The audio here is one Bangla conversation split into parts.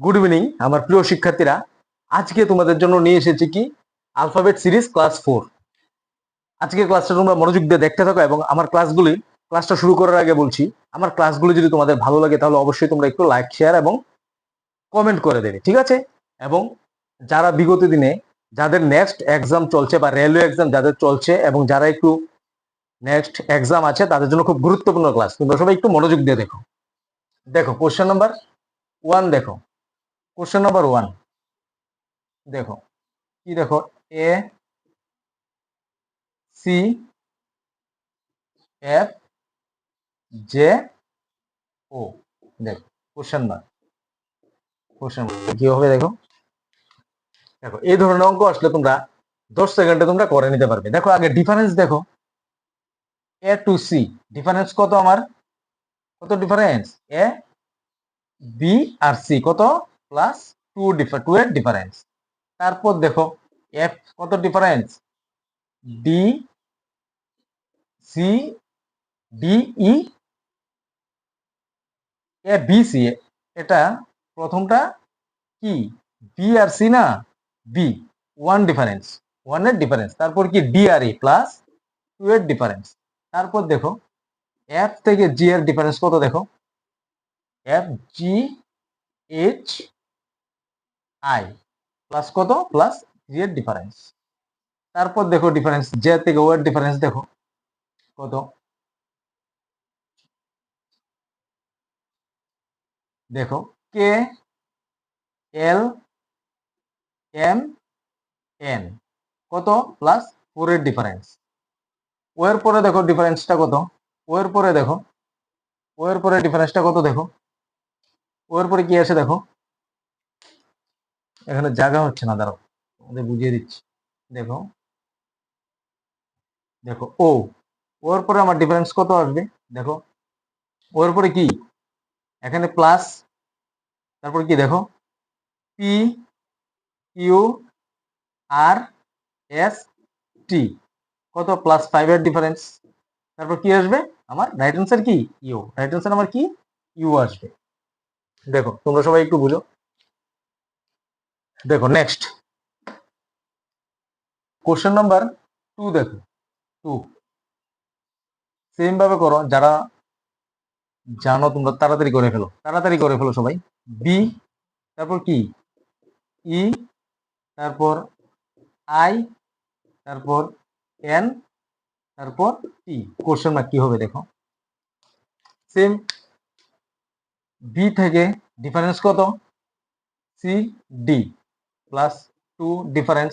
গুড ইভিনিং আমার প্রিয় শিক্ষার্থীরা। আজকে তোমাদের জন্য নিয়ে এসেছি কি আলফাবেট সিরিজ ক্লাস 4। আজকের ক্লাসটা তোমরা মনোযোগ দিয়ে দেখতে থাকো এবং আমার ক্লাসটা শুরু করার আগে বলছি, আমার ক্লাসগুলি যদি তোমাদের ভালো লাগে তাহলে অবশ্যই তোমরা একটু লাইক, শেয়ার এবং কমেন্ট করে দেবে, ঠিক আছে? এবং যারা বিগত দিনে যাদের নেক্সট এক্সাম চলছে বা রেলওয়ে এক্সাম যাদের চলছে এবং যারা একটু নেক্সট এক্সাম আছে তাদের জন্য খুব গুরুত্বপূর্ণ ক্লাস, তোমরা সবাই একটু মনোযোগ দিয়ে দেখো। দেখো কোশ্চেন নাম্বার 1, দেখো কোশ্চেন নাম্বার 1, দেখো কি, দেখো A C F J O. দেখো কোশ্চেন মার্ক, কি হবে দেখো। দেখো এই ধরনের অঙ্ক আসলে তোমরা 10 সেকেন্ডে তোমরা করে নিতে পারবে। দেখো আগে ডিফারেন্স দেখো, এ টু সি ডিফারেন্স কত, আমার কত ডিফারেন্স, এ বি আর সি কত, প্লাস 2 এর ডিফারেন্স। তারপর দেখো এফ কত difference, D C D E A B C, এটা প্রথমটা কি বি আর সি না, বি 1 এর ডিফারেন্স। তারপর কি ডি আর ই প্লাস 2 এর ডিফারেন্স। তারপর দেখো এফ থেকে জি এর ডিফারেন্স কত, দেখো F G H I plus কত, প্লাস জি এর ডিফারেন্স। তারপর দেখো ডিফারেন্স জে থেকে ও এর ডিফারেন্স দেখো কত, দেখো কে এল এম এন কত, প্লাস 4 এর ডিফারেন্স। ও এর পরে দেখো ডিফারেন্সটা কত, ও এর পরে দেখো, ও এর পরে ডিফারেন্সটা কত, দেখো ও এর পরে কি আছে, দেখো এখানে জায়গা হচ্ছে না, দাঁড়াও আমাদের বুঝিয়ে দিচ্ছি। দেখো দেখো ও, ওর পরে আমার ডিফারেন্স কত আসবে, দেখো ওর পরে কি এখানে প্লাস, তারপর কি দেখো P Q R S T কত, প্লাস 5 এর ডিফারেন্স। তারপর কি আসবে আমার রাইট অ্যান্সার কি ইউ, রাইট অ্যান্সার আমার কি ইউ আসবে। দেখো তোমরা সবাই একটু বুঝো। দেখো নেক্সট কোশ্চেন নাম্বার 2, দেখো 2 সেম ভাবে করো, যারা জানো তোমরা তাড়াতাড়ি করে ফেলো, তাড়াতাড়ি করে ফেলো সবাই। বি, তারপর কি ই, তারপর আই, তারপর এন, তারপর টি। কোশ্চেন মার্ক কি হবে দেখো, সেম বি থেকে ডিফারেন্স কত, সি ডি প্লাস 2 ডিফারেন্স।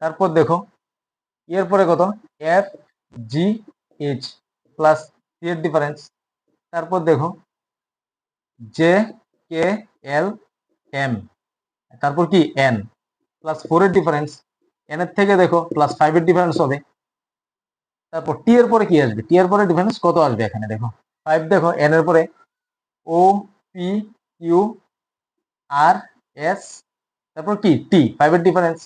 তারপর দেখো এর পরে কত, F G H plus C এর ডিফারেন্স। তারপর দেখো জে কে এল এম, তারপর কি এন প্লাস 4 এর ডিফারেন্স। এন এর থেকে দেখো প্লাস 5 এর ডিফারেন্স হবে। তারপর টি এর পরে কি আসবে, টি এর পরে ডিফারেন্স কত আসবে, এখানে দেখো 5, দেখো এন এর পরে O P Q R S, তারপর কি টি 5 এর ডিফারেন্স।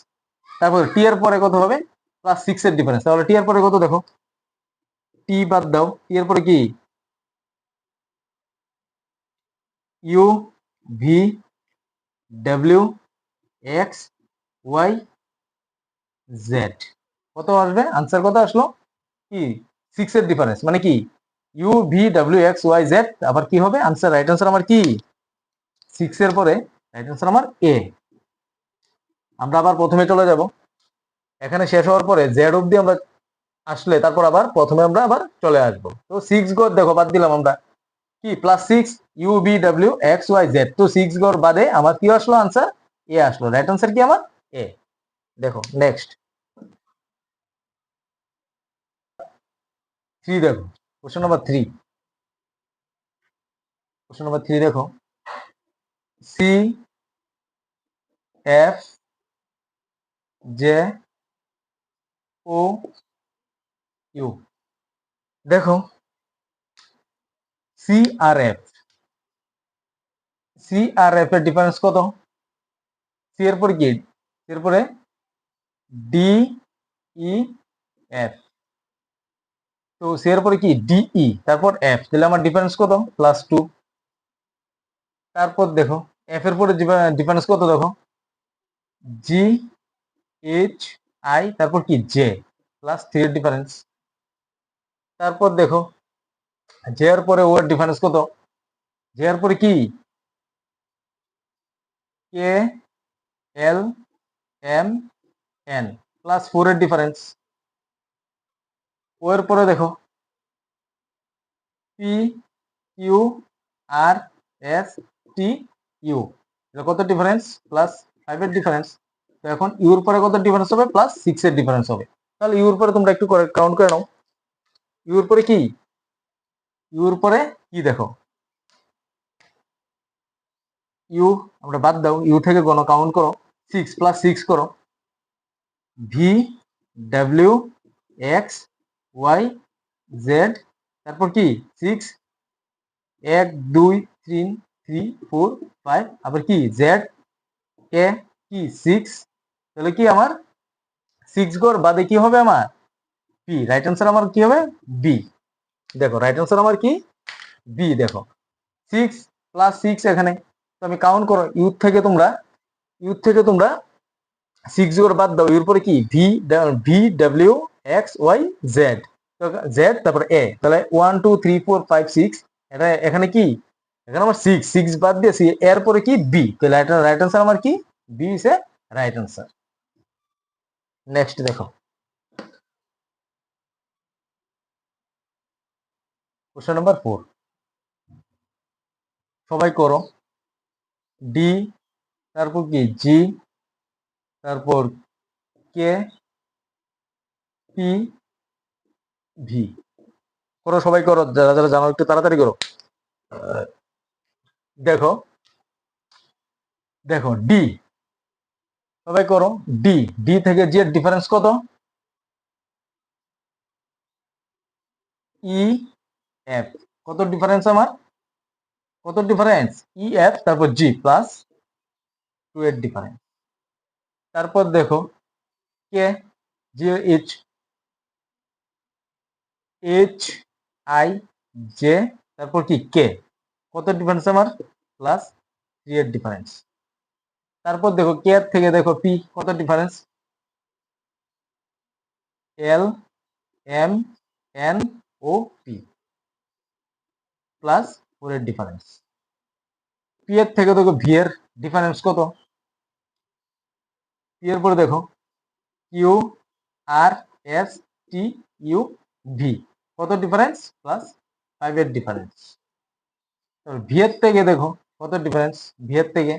তারপর টি এর পরে কত হবে, প্লাস 6 এর ডিফারেন্স। তাহলে টি এর পরে কত, দেখো টি বাদ দাও, টি এর পরে কি U V W X Y Z কত আসবে, আনসার কত আসলো কি 6 এর ডিফারেন্স, মানে কি U V W X Y Z. আবার কি হবে আনসার, রাইট আনসার আমার কি 6 এর পরে রাইট আনসার আমার এ। আমরা আবার প্রথমে চলে যাব, এখানে শেষ হওয়ার পরে জেড অবধি আমরা আসলে তারপর আবার প্রথমে আমরা আবার চলে আসবো। তো 6 গড় দেখো বাদ দিলাম আমরা, কি plus 6 U B W X Y Z. তো 6 গড় বাদে আমার কি আসলো আনসার, এ আসলো, রাইট আনসার কি আমার এ। দেখো নেক্সট 3, দেখো কোশ্চেন নাম্বার 3, কোশ্চেন নাম্বার 3 দেখো C F J O U. দেখো সি আর এফ, সি আর এফ এর ডিফারেন্স কত, সি এর পরে কি, সি এর পরে ডি ই এফ, তো সি এর পরে কি ডিই তারপর এফ, তাহলে আমার ডিফারেন্স কত, প্লাস 2। তারপর দেখো এফ এর পরে ডিফারেন্স কত দেখো, জি এইচ আই তারপর কি জে প্লাস 3 এর ডিফারেন্স। তারপর দেখো জে এর পরে ও এর ডিফারেন্স কত, জে এর পরে কি কে এল এম এন প্লাস 4 এর ডিফারেন্স। ও এর পরে দেখো P Q R S T U, এটা কত ডিফারেন্স, প্লাস 5 এর ডিফারেন্স। তো এখন ইউর পরে কত ডিফারেন্স হবে, প্লাস 6 এর ডিফারেন্স হবে। তাহলে ইউর পরে তোমরা একটু কাউন্ট করে নাও, ইউর পরে কি, ইউর পরে কি দেখো, ইউ আমরা বাদ দাও, ইউ থেকে গণ কাউন্ট করো, 6 প্লাস 6 করো, V W X Y Z তারপর কি 6, 1 2 3 3 4 5 আবার কি জেড এ কি 6, তাহলে কি আমার 6 গড় বাদে কি হবে আমার পি, রাইট অ্যান্সার আমার কি হবে বি। দেখো রাইট অ্যান্সার আমার কি বি। দেখো 6 প্লাস 6 এখানে, তো আমি কাউন্ট করো, ইউথ থেকে তোমরা 6 গড় বাদ দাও, এর পরে কি V V W X Y Z, তো জেড তারপর এ, তাহলে 1 2 3 4 5 6, এটা এখানে কি, এখানে আমার 6 6 বাদ দিয়েছি, এর পরে কি বি, তাহলে রাইট অ্যান্সার আমার কি B is a right answer. Next দেখো কোশ্চেন নাম্বার 4, সবাই করো, ডি তারপর কি জি তারপর কে পি ভি, করো সবাই করো, যারা যারা জানো একটু তাড়াতাড়ি করো। দেখো দেখো ডি, সবাই করো, ডি, ডি থেকে জি এর ডিফারেন্স কত, ই এফ, কত ডিফারেন্স আমার, কত ডিফারেন্স ই এফ তারপর জি প্লাস 2 এর ডিফারেন্স। তারপর দেখো K G H, H I J তারপর কি কে, কত ডিফারেন্স আমার প্লাস 3 এর ডিফারেন্স। তারপর দেখো কে এর থেকে দেখো পি কত difference, L M N O P plus 4 এর ডিফারেন্স। পি এর থেকে দেখো ভি এর ডিফারেন্স কত, পি এর পরে দেখো Q R S T U V, কত ডিফারেন্স প্লাস 5 এর ডিফারেন্স। ভি এর থেকে দেখো কত ডিফারেন্স, ভি এর থেকে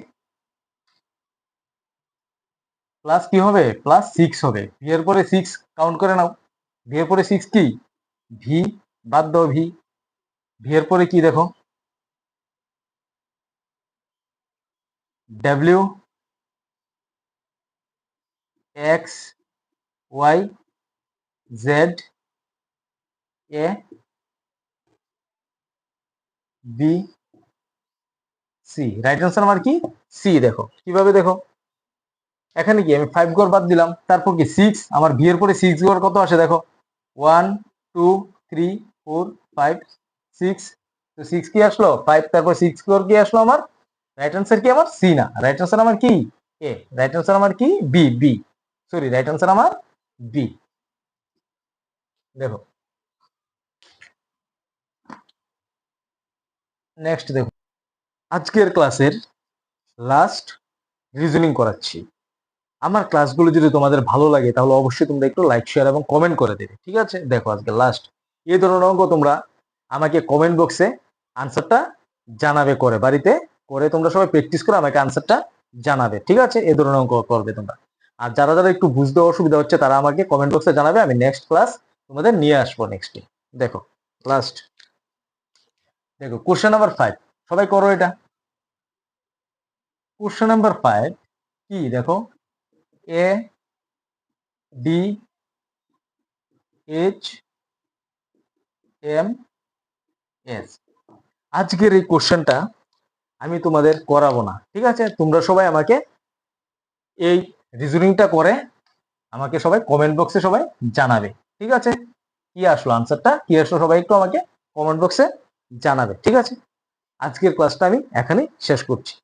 প্লাস কি হবে, প্লাস 6 হবে, ভি এর পরে 6 কাউন্ট করে নাও, ভি এর পরে 6 কি ভি বাদ দাও ভি, ভি এর পরে কি দেখো ডাব্লিউ এক্স ওয়াই জেড এ বি সি, রাইট অ্যান্সার আমার কি সি। দেখো কিভাবে, দেখো এখানে কি আমি 5 গড় বাদ দিলাম, তারপর কি 6, আমার ভি এর পরে 6 গড় কত আসে দেখো 1 2 3 4 5 6, তো 6 কি আসলো 5, তারপর 6 গড় কি আসলো আমার, রাইট অ্যান্সার কি আমার সি না, রাইট অ্যান্সার আমার কি এ, রাইট অ্যান্সার আমার কি B, B sorry right answer আমার বি। দেখো নেক্সট দেখো, আজকের ক্লাসের লাস্ট রিজনিং করাচ্ছি। আমার ক্লাসগুলো যদি তোমাদের ভালো লাগে তাহলে অবশ্যই তোমরা একটু লাইক শেয়ার এবং কমেন্ট করে দেবে, ঠিক আছে। দেখো আজকে লাস্ট এই ধরনের অঙ্ক তোমরা আমাকে কমেন্ট বক্সে আনসারটা জানাবে, করে বাড়িতে করে তোমরা সবাই প্র্যাকটিস করে আমাকে আনসারটা জানাবে, ঠিক আছে। এই ধরনের অঙ্ক করবে তোমরা। আর যারা যারা একটু বুঝতে অসুবিধা হচ্ছে তারা আমাকে কমেন্ট বক্সে জানাবে, আমি নেক্সট ক্লাস তোমাদের নিয়ে আসবো নেক্সট ডে। দেখো লাস্ট দেখো কোশ্চেন নাম্বার 5, সবাই করো এটা। কোশ্চেন নাম্বার 5 কি দেখো, A D H M S. আজকের এই কোশ্চেনটা আমি তোমাদের করাবো না, ঠিক আছে। তোমরা সবাই আমাকে এই রিজনিংটা করে আমাকে সবাই কমেন্ট বক্সে সবাই জানাবে, ঠিক আছে। কি আসলো আনসারটা, কি আসলো সবাই একটু আমাকে কমেন্ট বক্সে জানাবে, ঠিক আছে। আজকের ক্লাসটা আমি এখানেই শেষ করছি।